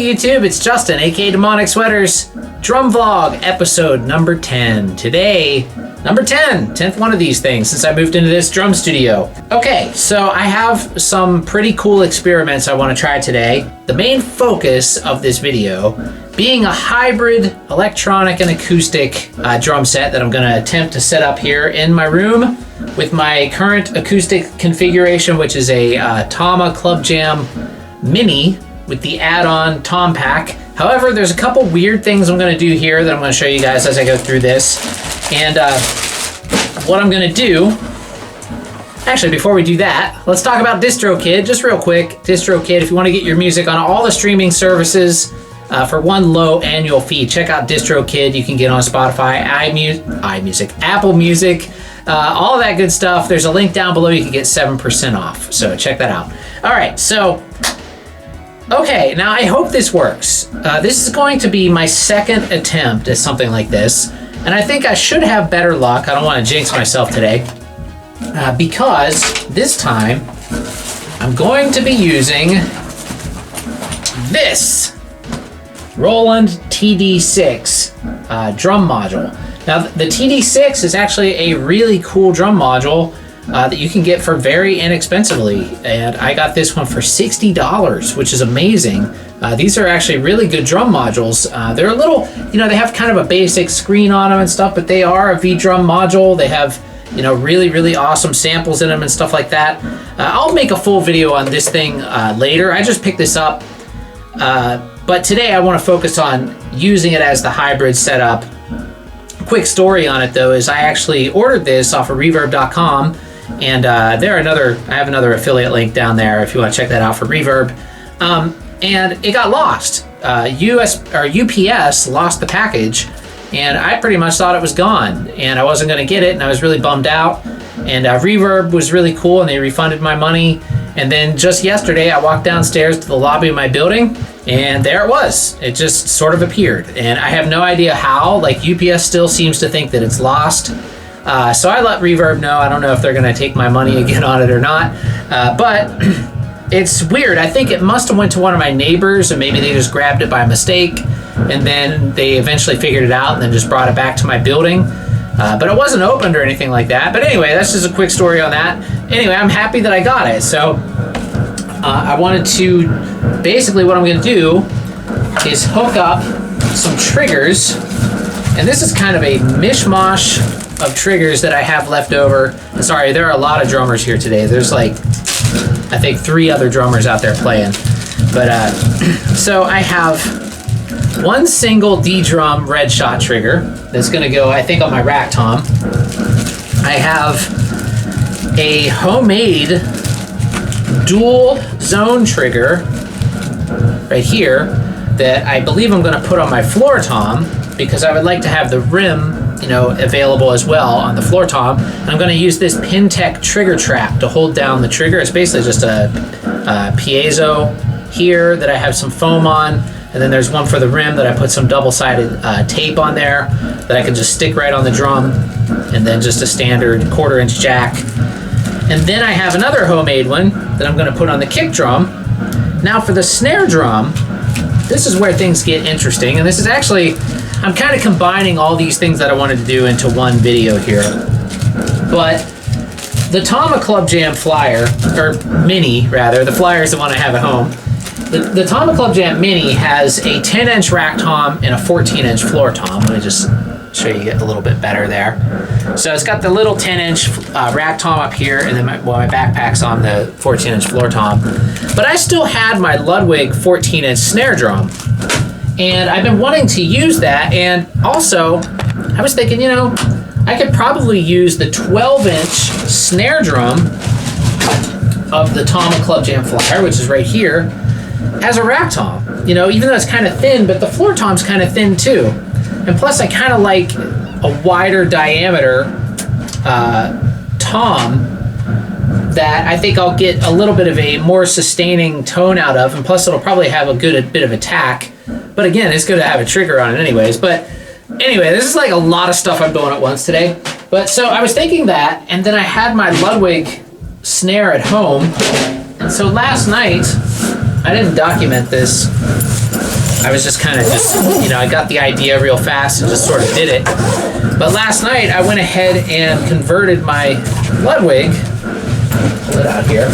Hey YouTube, it's Justin, aka Demonic Sweaters, Drum Vlog, episode number 10. Today, number 10, 10th one of these things since I moved into this drum studio. Okay, so I have some pretty cool experiments I want to try today. The main focus of this video being a hybrid electronic and acoustic drum set that I'm going to attempt to set up here in my room with my current acoustic configuration, which is a Tama Club Jam Mini with the add-on Tom Pack. However, there's a couple weird things I'm going to do here that I'm going to show you guys as I go through this. And what I'm going to do, actually before we do that, let's talk about DistroKid just real quick. DistroKid, if you want to get your music on all the streaming services for one low annual fee, check out DistroKid. You can get on Spotify, iMusic, Apple Music, all that good stuff. There's a link down below. You can get 7% off. So check that out. All right, so okay, now I hope this works. This is going to be my second attempt at something like this, and I think I should have better luck. I don't want to jinx myself today, because this time I'm going to be using this Roland TD-6 drum module. Now, the TD-6 is actually a really cool drum module that you can get for very inexpensively, and I got this one for $60, which is amazing. These are actually really good drum modules. They're a little, they have kind of a basic screen on them and stuff, but they are a V-drum module. They have, really awesome samples in them and stuff like that. I'll make a full video on this thing later. I just picked this up, but today I want to focus on using it as the hybrid setup. Quick story on it though is I actually ordered this off of reverb.com, and I have another affiliate link down there if you want to check that out for Reverb. And it got lost. UPS lost the package, and I pretty much thought it was gone, and I wasn't going to get it, and I was really bummed out. And Reverb was really cool, and they refunded my money. And then just yesterday, I walked downstairs to the lobby of my building, and there it was. It just sort of appeared, and I have no idea how. Like, UPS still seems to think that it's lost. So I let Reverb know. I don't know if they're going to take my money again on it or not, but it's weird. I think it must have went to one of my neighbors, and maybe they just grabbed it by mistake, and then they eventually figured it out and then just brought it back to my building. But it wasn't opened or anything like that. But anyway, that's just a quick story on that. Anyway, I'm happy that I got it. So I wanted to, basically what I'm going to do is hook up some triggers. And this is kind of a mishmash of triggers that I have left over. Sorry, there are a lot of drummers here today. There's like, I think 3 other drummers out there playing. But so I have one single D-drum red shot trigger that's going to go, I think, on my rack tom. I have a homemade dual zone trigger right here that I believe I'm going to put on my floor tom, because I would like to have the rim, available as well on the floor tom. And I'm going to use this Pintec trigger trap to hold down the trigger. It's basically just a piezo here that I have some foam on. And then there's one for the rim that I put some double-sided tape on there that I can just stick right on the drum, and then just a standard 1/4-inch jack. And then I have another homemade one that I'm going to put on the kick drum. Now for the snare drum, this is where things get interesting. And this is actually, I'm kind of combining all these things that I wanted to do into one video here. But the Tama Club Jam Flyer, or Mini rather, the Flyer is the one I have at home. The Tama Club Jam Mini has a 10-inch rack tom and a 14-inch floor tom. Let me just show you a little bit better there. So it's got the little 10-inch rack tom up here, and then my backpack's on the 14-inch floor tom. But I still had my Ludwig 14-inch snare drum, and I've been wanting to use that. And also, I was thinking, I could probably use the 12-inch snare drum of the Tama Club Jam Flyer, which is right here, as a rack tom. Even though it's kind of thin, but the floor tom's kind of thin too. And plus I kind of like a wider diameter tom that I think I'll get a little bit of a more sustaining tone out of, and plus it'll probably have a good bit of attack. But again, it's good to have a trigger on it anyways. But anyway, this is like a lot of stuff I'm doing at once today. But so I was thinking that, and then I had my Ludwig snare at home. And so last night, I didn't document this, I was just kind of I got the idea real fast and just sort of did it. But last night I went ahead and converted my Ludwig, pull it out here,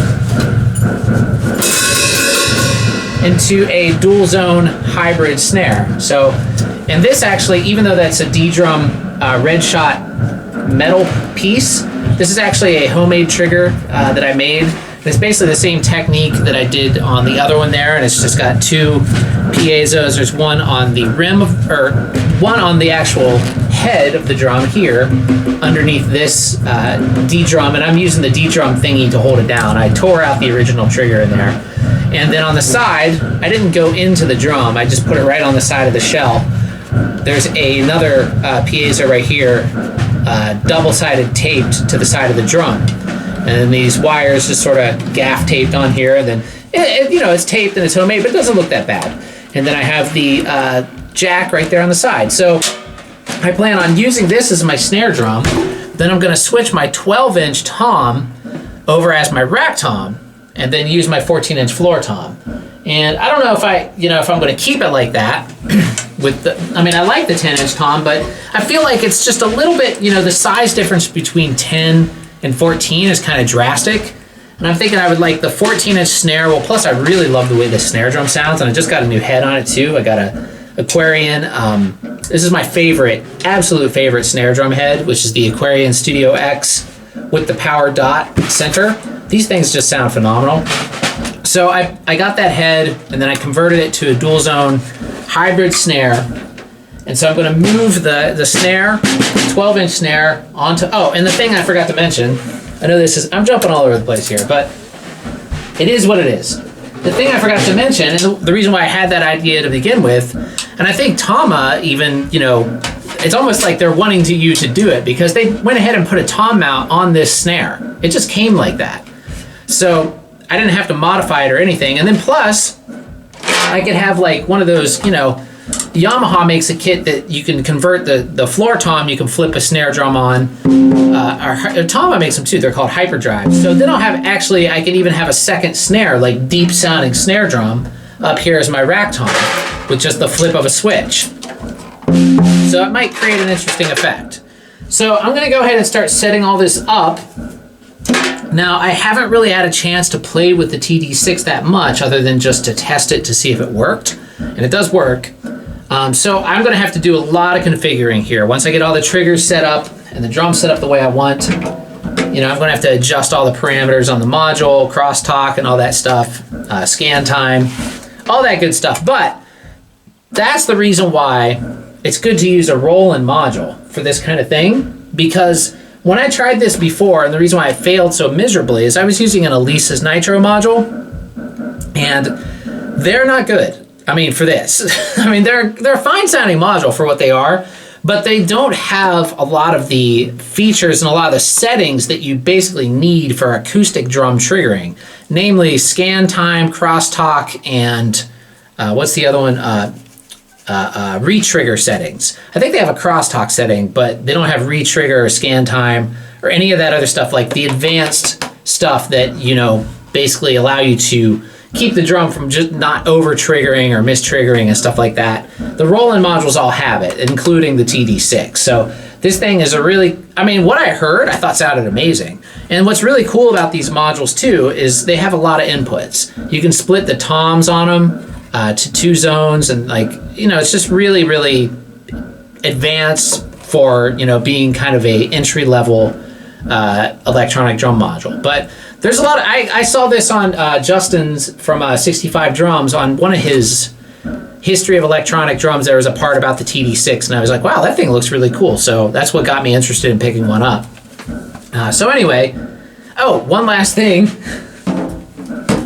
into a dual zone hybrid snare. So, and this actually, even though that's a D-drum red shot metal piece, this is actually a homemade trigger that I made. It's basically the same technique that I did on the other one there, and it's just got two piezos. There's one on the rim or one on the actual head of the drum here underneath this D-drum, and I'm using the D-drum thingy to hold it down. I tore out the original trigger in there. And then on the side, I didn't go into the drum, I just put it right on the side of the shell. There's another piezo right here, double-sided taped to the side of the drum. And these wires just sort of gaff taped on here, and then it's taped and it's homemade, but it doesn't look that bad. And then I have the jack right there on the side. So I plan on using this as my snare drum. Then I'm going to switch my 12-inch tom over as my rack tom, and then use my 14-inch floor tom. And I don't know if I'm going to keep it like that. I like the 10-inch tom, but I feel like it's just a little bit, the size difference between 10 and 14 is kind of drastic. And I'm thinking I would like the 14-inch snare. Well, plus I really love the way the snare drum sounds, and I just got a new head on it too. I got a Aquarian. This is my favorite, absolute favorite snare drum head, which is the Aquarian Studio X with the power dot center. These things just sound phenomenal. So I got that head, and then I converted it to a dual zone hybrid snare. And so I'm going to move the snare, 12-inch snare, onto... Oh, and the thing I forgot to mention, I know I'm jumping all over the place here, but it is what it is. The thing I forgot to mention, and the reason why I had that idea to begin with, and I think Tama even, it's almost like they're wanting you to do it, because they went ahead and put a tom mount on this snare. It just came like that. So I didn't have to modify it or anything. And then plus, I could have like one of those, Yamaha makes a kit that you can convert the floor tom, you can flip a snare drum on. Or Tama makes them too, they're called hyperdrive. So then I can even have a second snare, like deep sounding snare drum up here as my rack tom with just the flip of a switch. So it might create an interesting effect. So I'm gonna go ahead and start setting all this up. Now, I haven't really had a chance to play with the TD-6 that much other than just to test it to see if it worked. And it does work. So I'm going to have to do a lot of configuring here. Once I get all the triggers set up and the drum set up the way I want, I'm going to have to adjust all the parameters on the module, crosstalk and all that stuff, scan time, all that good stuff. But that's the reason why it's good to use a Roland module for this kind of thing, because when I tried this before, and the reason why I failed so miserably is I was using an Elisa's Nitro module, and they're not good. For this. They're a fine sounding module for what they are, but they don't have a lot of the features and a lot of the settings that you basically need for acoustic drum triggering, namely scan time, crosstalk, and what's the other one? Re-trigger settings. I think they have a crosstalk setting, but they don't have re-trigger or scan time or any of that other stuff, like the advanced stuff that, basically allow you to keep the drum from just not over-triggering or mis-triggering and stuff like that. The Roland modules all have it, including the TD-6. So this thing is what I heard, I thought sounded amazing. And what's really cool about these modules too is they have a lot of inputs. You can split the toms on them to 2 zones, and it's just really, really advanced for, being kind of a entry-level electronic drum module. But there's a lot of, I saw this on Justin's from 65 Drums on one of his history of electronic drums. There was a part about the TD-6, and I was like, wow, that thing looks really cool. So that's what got me interested in picking one up. So anyway, one last thing.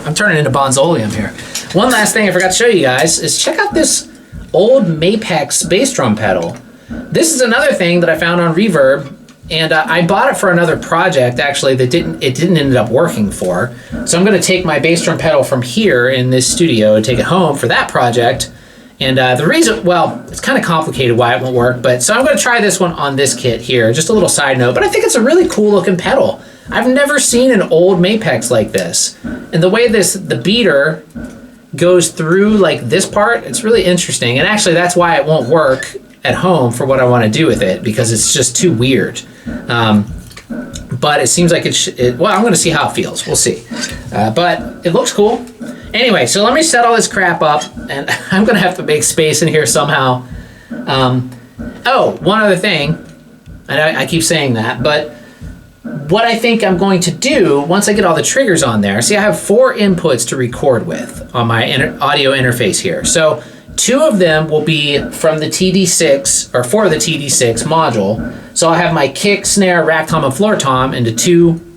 I'm turning into Bonzolium here. One last thing I forgot to show you guys is check out this old Mapex bass drum pedal. This is another thing that I found on Reverb. And I bought it for another project, actually, that didn't end up working for. So I'm going to take my bass drum pedal from here in this studio and take it home for that project. And the reason, it's kind of complicated why it won't work. But so I'm going to try this one on this kit here. Just a little side note, but I think it's a really cool looking pedal. I've never seen an old Mapex like this. And the way the beater goes through like this part. It's really interesting. And actually that's why it won't work at home for what I want to do with it, because it's just too weird. But it seems like well, I'm going to see how it feels. We'll see. But it looks cool. Anyway, so let me set all this crap up, and I'm going to have to make space in here somehow. Oh, one other thing. I keep saying that, but what I think I'm going to do once I get all the triggers on there, see, I have 4 inputs to record with on my audio interface here. So 2 of them will be from the TD-6, or for the TD-6 module. So I'll have my kick, snare, rack tom, and floor tom into 2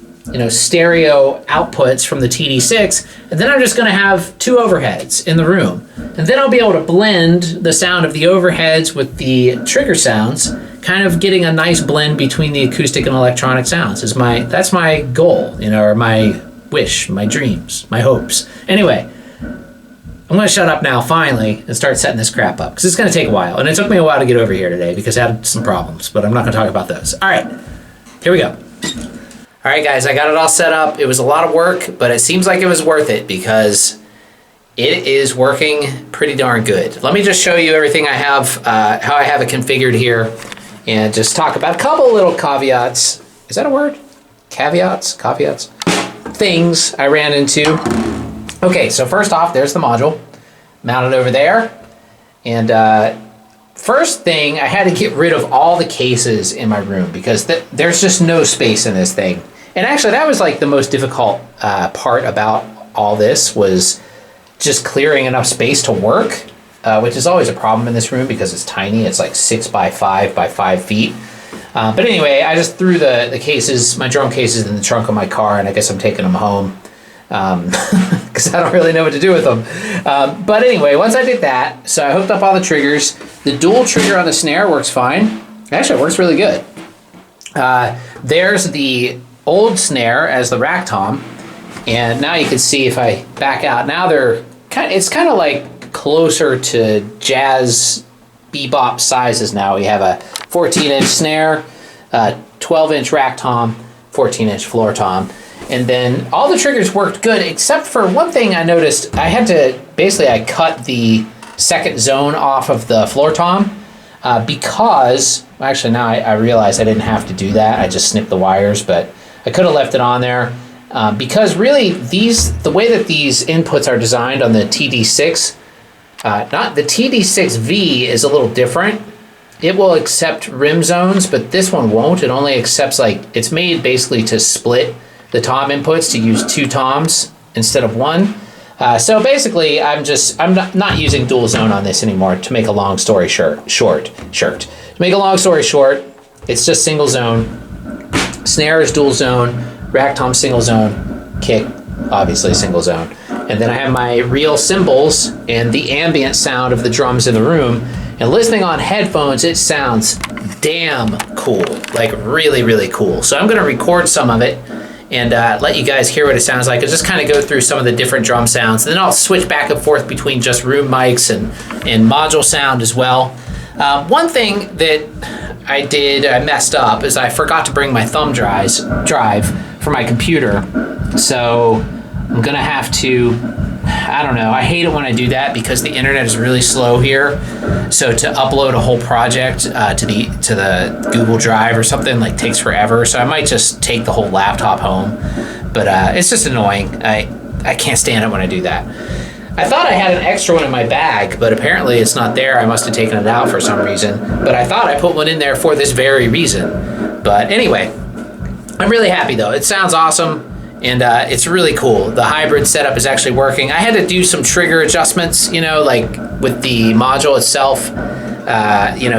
stereo outputs from the TD-6, and then I'm just going to have 2 overheads in the room. And then I'll be able to blend the sound of the overheads with the trigger sounds, kind of getting a nice blend between the acoustic and electronic sounds. That's my goal, or my wish, my dreams, my hopes. Anyway, I'm going to shut up now, finally, and start setting this crap up, because it's going to take a while. And it took me a while to get over here today, because I had some problems, but I'm not going to talk about those. All right, here we go. All right, guys, I got it all set up. It was a lot of work, but it seems like it was worth it, because it is working pretty darn good. Let me just show you everything I have, how I have it configured here, and just talk about a couple little caveats. Is that a word? Caveats? Things I ran into. Okay, so first off, there's the module mounted over there. And first thing, I had to get rid of all the cases in my room, because there's just no space in this thing. And actually, that was like the most difficult part about all this, was just clearing enough space to work, which is always a problem in this room because it's tiny. It's like 6 by 5 by 5 feet. But anyway, I just threw the cases, my drum cases, in the trunk of my car, and I guess I'm taking them home, because I don't really know what to do with them. But anyway, once I did that, so I hooked up all the triggers. The dual trigger on the snare works fine. Actually, it works really good. There's the old snare as the rack tom, and now you can see if I back out, now it's kind of like closer to jazz bebop sizes now. We have a 14-inch snare, 12-inch rack tom, 14-inch floor tom. And then all the triggers worked good, except for one thing I noticed. I had to, basically I cut the second zone off of the floor tom, because, actually now I realize I didn't have to do that. I just snipped the wires, but I could have left it on there. Because really the way that these inputs are designed on the TD-6, not the TD-6V is a little different. It will accept rim zones, but this one won't. It only accepts, it's made basically to split the tom inputs, to use 2 toms instead of 1. So basically, I'm not using dual zone on this anymore. To make a long story short. To make a long story short, it's just single zone. Snare is dual zone, rack tom single zone, kick obviously single zone. And then I have my real cymbals and the ambient sound of the drums in the room. And listening on headphones, it sounds damn cool, like really, really cool. So I'm going to record some of it and let you guys hear what it sounds like, and just kind of go through some of the different drum sounds. And then I'll switch back and forth between just room mics and module sound as well. One thing that I messed up, is I forgot to bring my thumb drive for my computer. So I'm gonna have to, I don't know, I hate it when I do that, because the internet is really slow here. So to upload a whole project to the Google Drive or something takes forever. So I might just take the whole laptop home, but it's just annoying. I can't stand it when I do that. I thought I had an extra one in my bag, but apparently it's not there. I must have taken it out for some reason. But I thought I put one in there for this very reason. But anyway, I'm really happy though. It sounds awesome, and it's really cool. The hybrid setup is actually working. I had to do some trigger adjustments, with the module itself,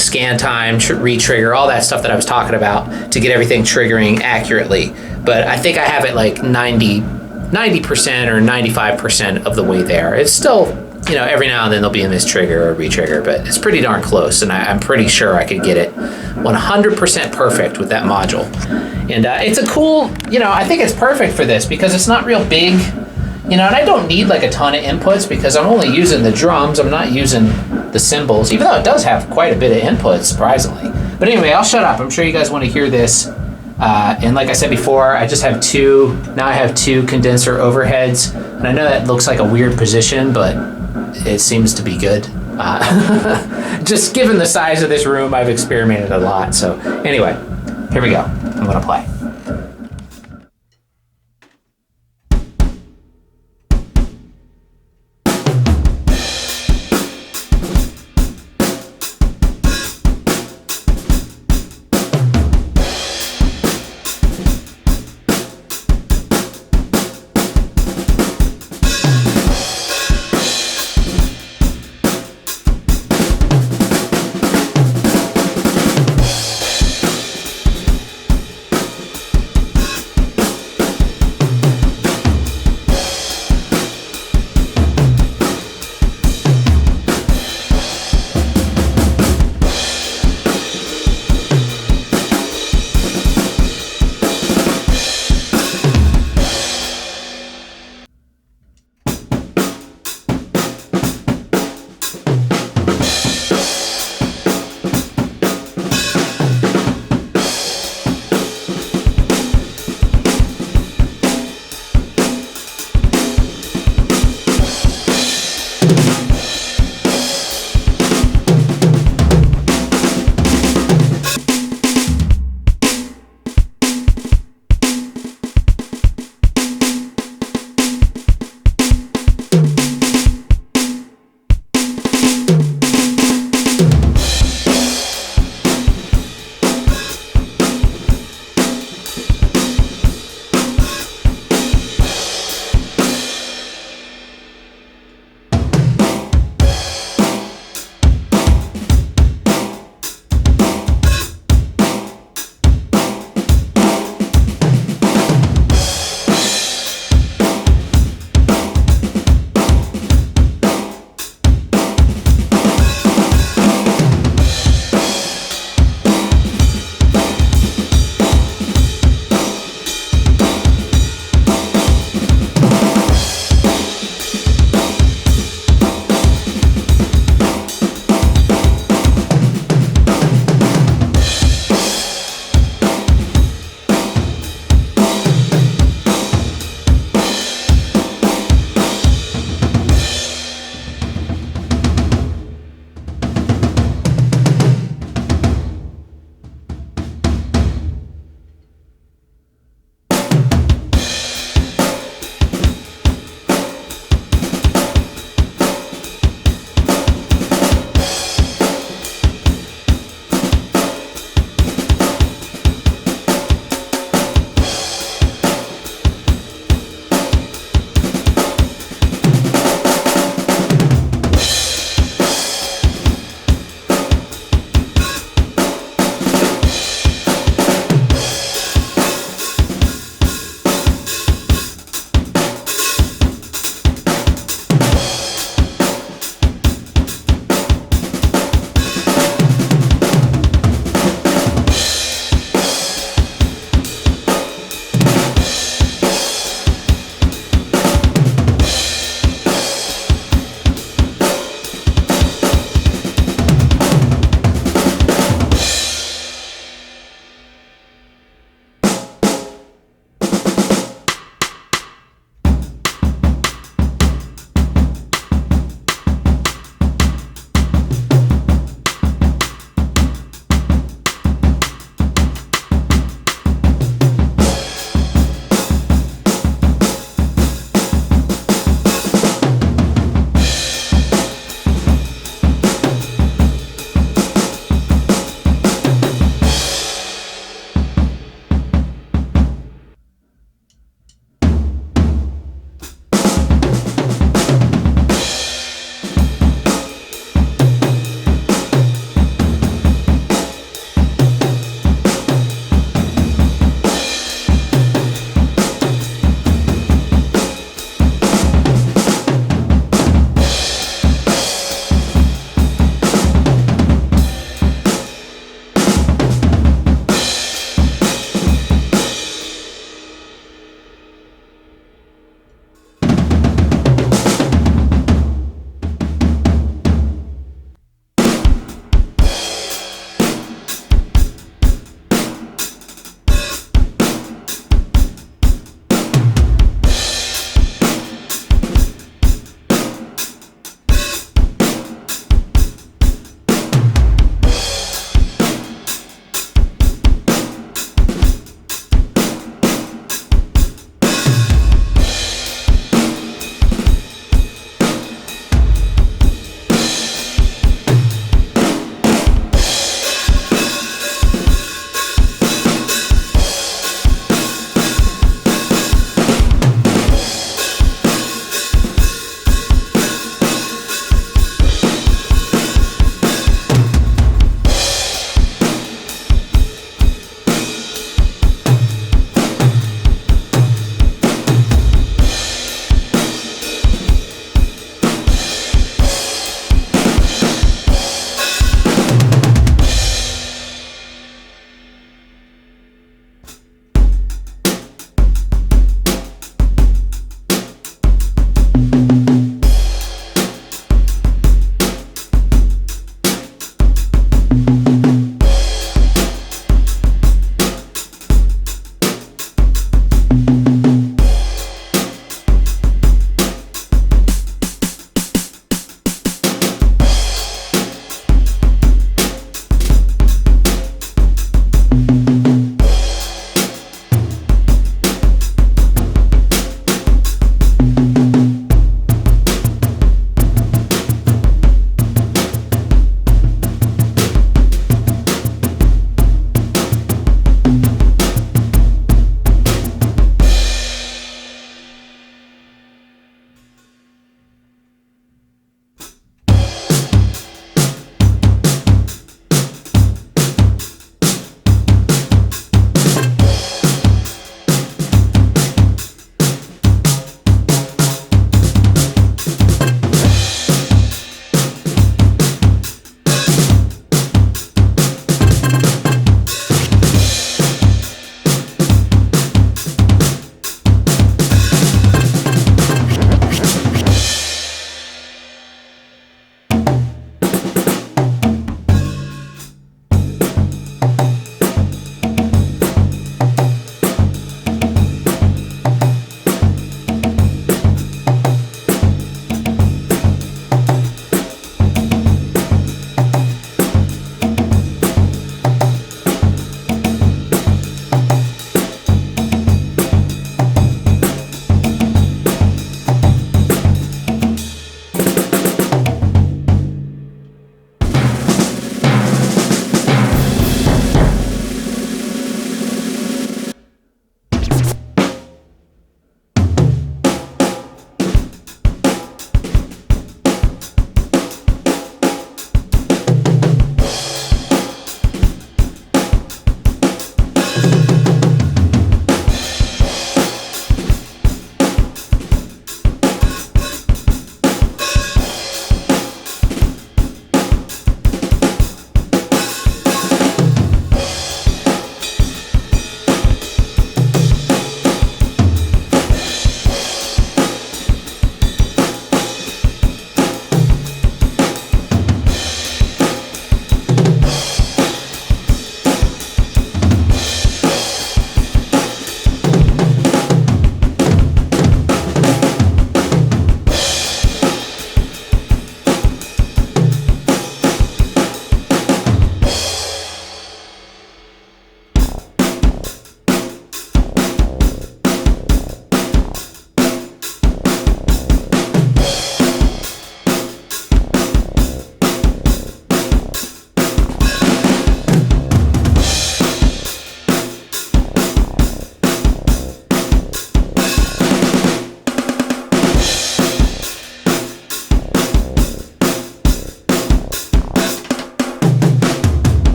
scan time, re-trigger, all that stuff that I was talking about, to get everything triggering accurately. But I think I have it 90% or 95% of the way there. It's still, every now and then there'll be a mistrigger or re-trigger, but it's pretty darn close, and I'm pretty sure I could get it 100% perfect with that module. And it's a cool, I think it's perfect for this, because it's not real big, and I don't need a ton of inputs, because I'm only using the drums. I'm not using the cymbals, even though it does have quite a bit of inputs, surprisingly. But anyway, I'll shut up. I'm sure you guys want to hear this. And like I said before, I just have now I have two condenser overheads. And I know that looks like a weird position, but it seems to be good. Just given the size of this room, I've experimented a lot. So anyway, here we go. I'm gonna play.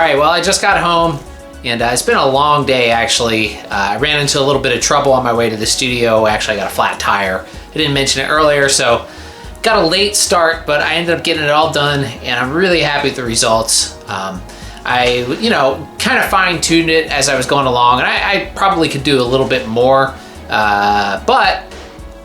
right, well, I just got home, and it's been a long day, actually. I ran into a little bit of trouble on my way to the studio. Actually, I got a flat tire. I didn't mention it earlier, so got a late start, but I ended up getting it all done, and I'm really happy with the results. I, kind of fine-tuned it as I was going along, and I probably could do a little bit more, but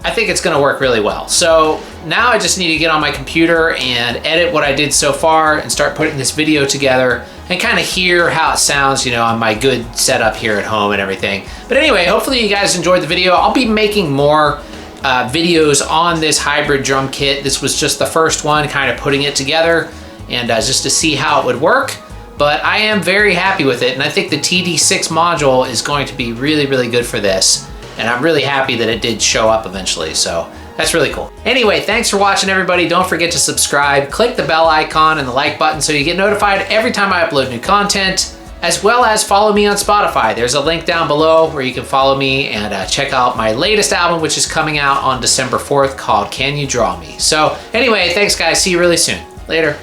I think it's gonna work really well. So now I just need to get on my computer and edit what I did so far and start putting this video together and kind of hear how it sounds, on my good setup here at home and everything. But anyway, hopefully you guys enjoyed the video. I'll be making more videos on this hybrid drum kit. This was just the first one, kind of putting it together and just to see how it would work. But I am very happy with it, and I think the TD-6 module is going to be really, really good for this. And I'm really happy that it did show up eventually, so that's really cool. Anyway, thanks for watching, everybody. Don't forget to subscribe. Click the bell icon and the like button so you get notified every time I upload new content, as well as follow me on Spotify. There's a link down below where you can follow me and check out my latest album, which is coming out on December 4th, called Can You Draw Me? So anyway, thanks, guys. See you really soon. Later.